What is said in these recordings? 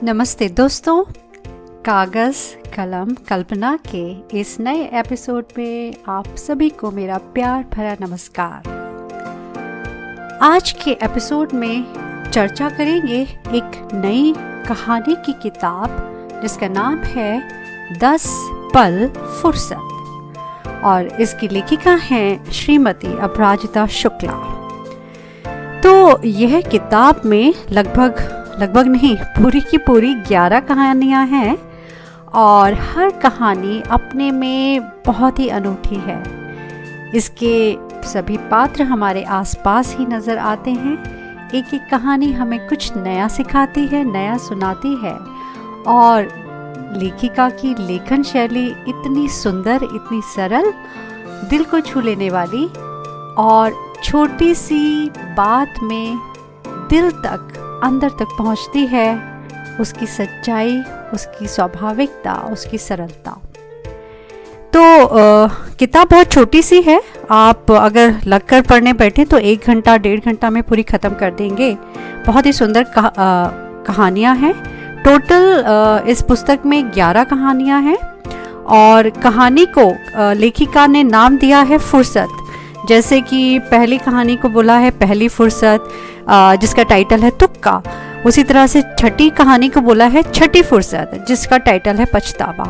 नमस्ते दोस्तों, कागज़ कलम कल्पना के इस नए एपिसोड में आप सभी को मेरा प्यार भरा नमस्कार। आज के एपिसोड में चर्चा करेंगे एक नई कहानी की किताब जिसका नाम है 10 पल फुर्सत और इसकी लेखिका हैं श्रीमती अपराजिता शुक्ला। तो यह किताब में लगभग नहीं, पूरी की पूरी 11 कहानियाँ हैं और हर कहानी अपने में बहुत ही अनूठी है। इसके सभी पात्र हमारे आसपास ही नज़र आते हैं। एक एक कहानी हमें कुछ नया सिखाती है, नया सुनाती है और लेखिका की लेखन शैली इतनी सुंदर, इतनी सरल, दिल को छू लेने वाली और छोटी सी बात में दिल तक, अंदर तक पहुंचती है। उसकी सच्चाई, उसकी स्वाभाविकता, उसकी सरलता। तो किताब बहुत छोटी सी है। आप अगर लगकर पढ़ने बैठे तो 1 घंटा 1.5 घंटा में पूरी ख़त्म कर देंगे। बहुत ही सुंदर कहानियाँ हैं। टोटल इस पुस्तक में 11 कहानियाँ हैं और कहानी को लेखिका ने नाम दिया है फुर्सत। जैसे कि पहली कहानी को बोला है पहली फुर्सत, जिसका टाइटल है तुक्का। उसी तरह से छठी कहानी को बोला है छठी फुर्सत, जिसका टाइटल है पछतावा।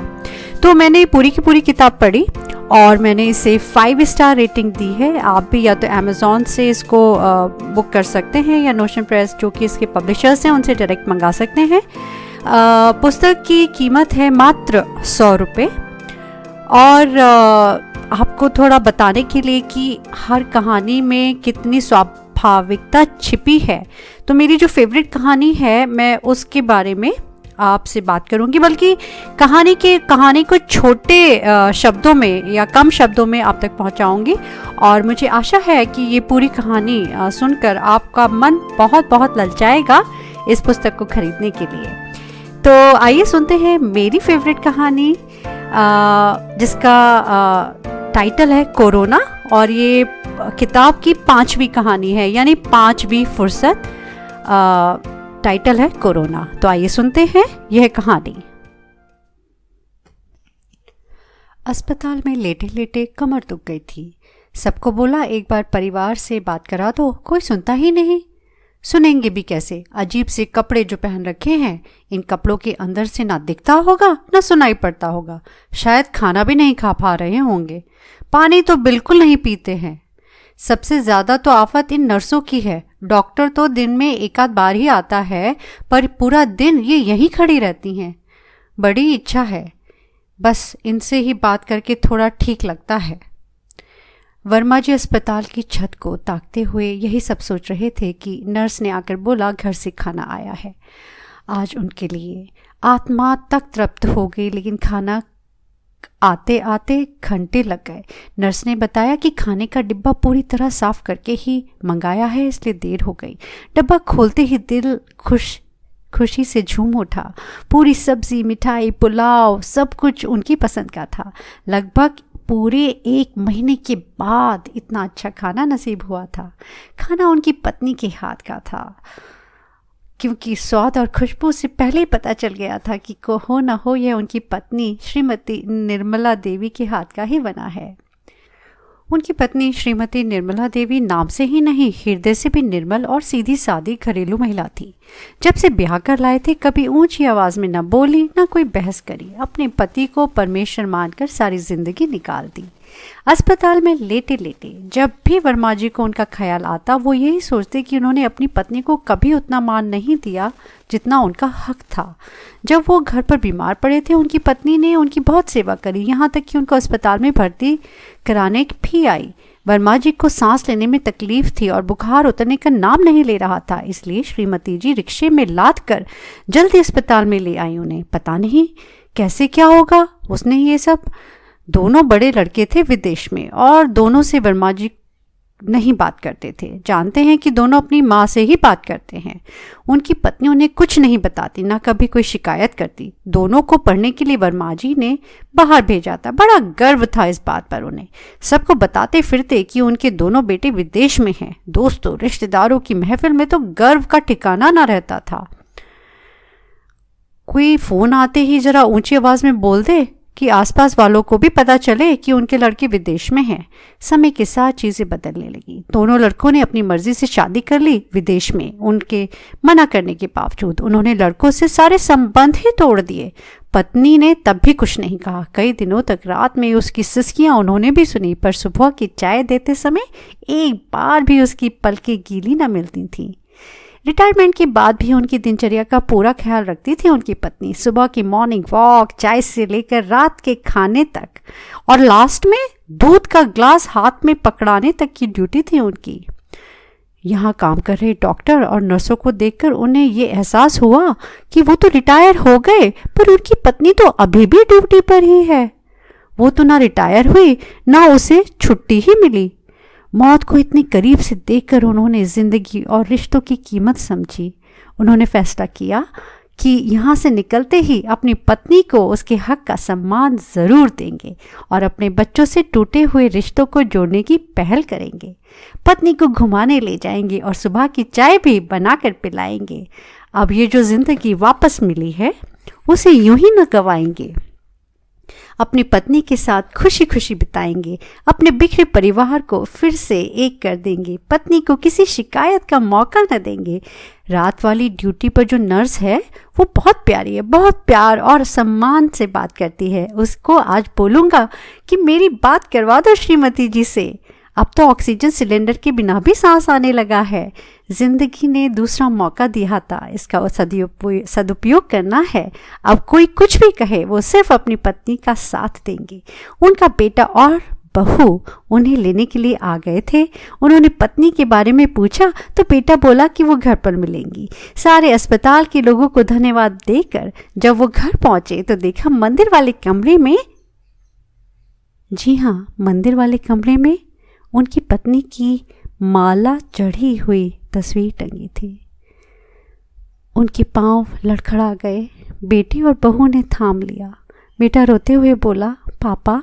तो मैंने पूरी की पूरी किताब पढ़ी और मैंने इसे 5 स्टार रेटिंग दी है। आप भी या तो अमेज़ॉन से इसको बुक कर सकते हैं या नोशन प्रेस, जो कि इसके पब्लिशर्स हैं, उनसे डायरेक्ट मंगा सकते हैं। पुस्तक की कीमत है मात्र 100 रुपये। और आपको थोड़ा बताने के लिए कि हर कहानी में कितनी स्वाभाविकता छिपी है, तो मेरी जो फेवरेट कहानी है मैं उसके बारे में आपसे बात करूंगी। बल्कि कहानी को छोटे शब्दों में या कम शब्दों में आप तक पहुंचाऊंगी और मुझे आशा है कि ये पूरी कहानी सुनकर आपका मन बहुत बहुत ललचाएगा इस पुस्तक को खरीदने के लिए। तो आइए सुनते हैं मेरी फेवरेट कहानी, जिसका टाइटल है कोरोना और ये किताब की 5वीं कहानी है, यानी 5वीं फुर्सत। टाइटल है कोरोना। तो आइए सुनते हैं यह कहानी। अस्पताल में लेटे लेटे कमर दुख गई थी। सबको बोला एक बार परिवार से बात करा दो, कोई सुनता ही नहीं। सुनेंगे भी कैसे? अजीब से कपड़े जो पहन रखे हैं, इन कपड़ों के अंदर से ना दिखता होगा ना सुनाई पड़ता होगा। शायद खाना भी नहीं खा पा रहे होंगे। पानी तो बिल्कुल नहीं पीते हैं। सबसे ज़्यादा तो आफत इन नर्सों की है। डॉक्टर तो दिन में 1 आध बार ही आता है, पर पूरा दिन ये यहीं खड़ी रहती हैं। बड़ी इच्छा है बस इनसे ही बात करके थोड़ा ठीक लगता है। वर्मा जी अस्पताल की छत को ताकते हुए यही सब सोच रहे थे कि नर्स ने आकर बोला, घर से खाना आया है आज उनके लिए। आत्मा तक तृप्त हो गई, लेकिन खाना आते आते घंटे लग गए। नर्स ने बताया कि खाने का डिब्बा पूरी तरह साफ करके ही मंगाया है, इसलिए देर हो गई। डब्बा खोलते ही दिल खुशी से झूम उठा। पूरी सब्जी, मिठाई, पुलाव, सब कुछ उनकी पसंद का था। लगभग पूरे 1 महीने के बाद इतना अच्छा खाना नसीब हुआ था। खाना उनकी पत्नी के हाथ का था, क्योंकि स्वाद और खुशबू से पहले ही पता चल गया था कि हो न हो यह उनकी पत्नी श्रीमती निर्मला देवी के हाथ का ही बना है। उनकी पत्नी श्रीमती निर्मला देवी नाम से ही नहीं, हृदय से भी निर्मल और सीधी सादी घरेलू महिला थी। जब से ब्याह कर लाए थे, कभी ऊंची आवाज में न बोली, न कोई बहस करी। अपने पति को परमेश्वर मानकर सारी जिंदगी निकाल दी। अस्पताल में लेटे लेटे जब भी वर्मा जी को उनका ख्याल आता, वो यही सोचते कि उन्होंने अपनी पत्नी को कभी उतना मान नहीं दिया जितना उनका हक था। जब वो घर पर बीमार पड़े थे, उनकी पत्नी ने उनकी बहुत सेवा करी, यहाँ तक कि उनको अस्पताल में भर्ती कराने भी आई। वर्मा जी को सांस लेने में तकलीफ थी और बुखार उतरने का नाम नहीं ले रहा था, इसलिए श्रीमती जी रिक्शे में लाद कर जल्दी अस्पताल में ले आई उन्हें। पता नहीं कैसे क्या होगा उसने ये सब। दोनों बड़े लड़के थे विदेश में और दोनों से वर्मा जी नहीं बात करते थे। जानते हैं कि दोनों अपनी माँ से ही बात करते हैं। उनकी पत्नी उन्हें कुछ नहीं बताती, ना कभी कोई शिकायत करती। दोनों को पढ़ने के लिए वर्मा जी ने बाहर भेजा था। बड़ा गर्व था इस बात पर उन्हें। सबको बताते फिरते कि उनके दोनों बेटे विदेश में हैं। दोस्तों रिश्तेदारों की महफिल में तो गर्व का ठिकाना ना रहता था। कोई फ़ोन आते ही ज़रा ऊंची आवाज़ में बोल दे कि आसपास वालों को भी पता चले कि उनके लड़के विदेश में हैं। समय के साथ चीज़ें बदलने लगी। दोनों लड़कों ने अपनी मर्जी से शादी कर ली विदेश में। उनके मना करने के बावजूद उन्होंने लड़कों से सारे संबंध ही तोड़ दिए। पत्नी ने तब भी कुछ नहीं कहा। कई दिनों तक रात में उसकी सिसकियां उन्होंने भी सुनी, पर सुबह की चाय देते समय एक बार भी उसकी पलकें गीली न मिलती थीं। रिटायरमेंट के बाद भी उनकी दिनचर्या का पूरा ख्याल रखती थी उनकी पत्नी। सुबह की मॉर्निंग वॉक, चाय से लेकर रात के खाने तक, और लास्ट में दूध का ग्लास हाथ में पकड़ाने तक की ड्यूटी थी उनकी। यहाँ काम कर रहे डॉक्टर और नर्सों को देखकर उन्हें ये एहसास हुआ कि वो तो रिटायर हो गए, पर उनकी पत्नी तो अभी भी ड्यूटी पर ही है। वो तो ना रिटायर हुई, ना उसे छुट्टी ही मिली। मौत को इतनी करीब से देखकर उन्होंने ज़िंदगी और रिश्तों की कीमत समझी। उन्होंने फैसला किया कि यहाँ से निकलते ही अपनी पत्नी को उसके हक का सम्मान ज़रूर देंगे और अपने बच्चों से टूटे हुए रिश्तों को जोड़ने की पहल करेंगे। पत्नी को घुमाने ले जाएंगे और सुबह की चाय भी बनाकर पिलाएंगे। अब ये जो ज़िंदगी वापस मिली है उसे यूं ही न गंवाएंगे। अपनी पत्नी के साथ खुशी खुशी बिताएंगे। अपने बिखरे परिवार को फिर से एक कर देंगे। पत्नी को किसी शिकायत का मौका न देंगे। रात वाली ड्यूटी पर जो नर्स है वो बहुत प्यारी है, बहुत प्यार और सम्मान से बात करती है। उसको आज बोलूँगा कि मेरी बात करवा दो श्रीमती जी से। अब तो ऑक्सीजन सिलेंडर के बिना भी सांस आने लगा है। जिंदगी ने दूसरा मौका दिया था, इसका सदुपयोग करना है। अब कोई कुछ भी कहे, वो सिर्फ अपनी पत्नी का साथ देंगे। उनका बेटा और बहू उन्हें लेने के लिए आ गए थे। उन्होंने पत्नी के बारे में पूछा तो बेटा बोला कि वो घर पर मिलेंगी। सारे अस्पताल के लोगों को धन्यवाद देकर जब वो घर पहुंचे तो देखा मंदिर वाले कमरे में, जी हाँ, मंदिर वाले कमरे में उनकी पत्नी की माला चढ़ी हुई तस्वीर टंगी थी। उनके पांव लड़खड़ा गए। बेटी और बहू ने थाम लिया। बेटा रोते हुए बोला, पापा,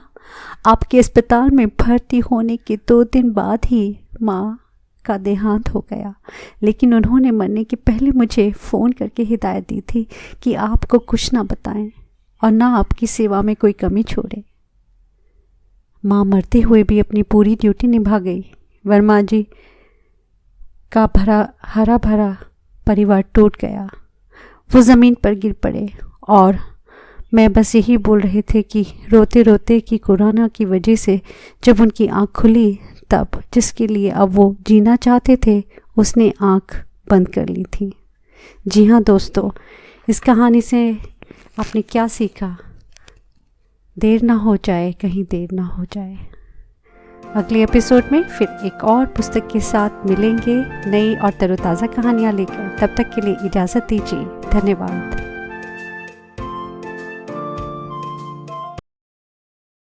आपके अस्पताल में भर्ती होने के 2 दिन बाद ही माँ का देहांत हो गया, लेकिन उन्होंने मरने के पहले मुझे फ़ोन करके हिदायत दी थी कि आपको कुछ ना बताएं और ना आपकी सेवा में कोई कमी छोड़े। माँ मरते हुए भी अपनी पूरी ड्यूटी निभा गई। वर्मा जी का हरा भरा परिवार टूट गया। वो ज़मीन पर गिर पड़े और मैं बस यही बोल रहे थे कि रोते रोते कि कोरोना की वजह से जब उनकी आँख खुली तब जिसके लिए अब वो जीना चाहते थे उसने आँख बंद कर ली थी। जी हाँ दोस्तों, इस कहानी से आपने क्या सीखा? देर ना हो जाए, कहीं देर ना हो जाए। अगले एपिसोड में फिर एक और पुस्तक के साथ मिलेंगे, नई और तरोताज़ा कहानियाँ लेकर। तब तक के लिए इजाज़त दीजिए। धन्यवाद।